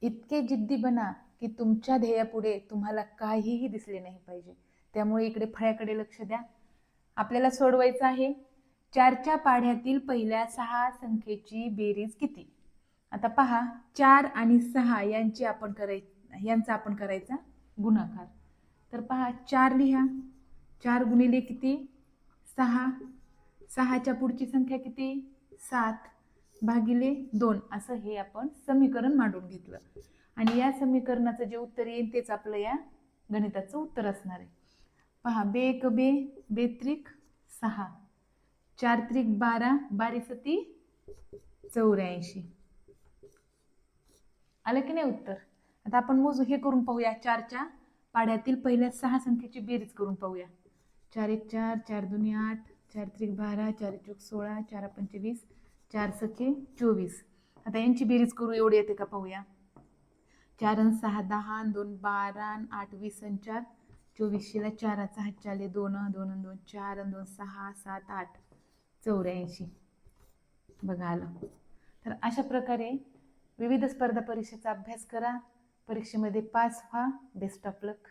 इतके जिद्दी बना की तुमच्या ध्येयापुढे तुम्हाला काहीही दिसले नाही पाहिजे. त्यामुळे इकडे फळ्याकडे लक्ष द्या. आपल्याला सोडवायचं आहे 4च्या पाढ्यातील पहिल्या 6 संख्येची बेरीज किती. आता पहा 4 आणि 6 यांचा आपण करायचा गुणाकार. तर पहा 4 लिहा. 4 गुणिले किती 6. 6च्या पुढची संख्या किती 7 भागिले 2 असं हे आपण समीकरण मांडून घेतलं. आणि या समीकरणाचं जे उत्तर येईल तेच आपलं या गणिताचं उत्तर असणार आहे. पहा बे एक बे बेत्रिक 6 4 त्रिक 12 12 सती 84. आलं की नाही उत्तर. आता आपण मोजू हे करून पाहूया. 4च्या पाढ्यातील पहिल्या 6 संख्येची बेरीज करून पाहूया. 4 1 4 4 2 8 4 त्रिक 12 4 1 16 4 5 20 4 सखे 24. आता यांची बेरीज करू. एवढी येते का पाहूया. 4 आणि 6 10 2 12 8 20 आणि 4 24. 4 हातच्या आले 2 2 2 4 आणि 2 6 7 8 84. बघा आलं. तर अशा प्रकारे विविध स्पर्धा परीक्षेचा अभ्यास करा. परीक्षेमध्ये पास व्हा. Best of luck.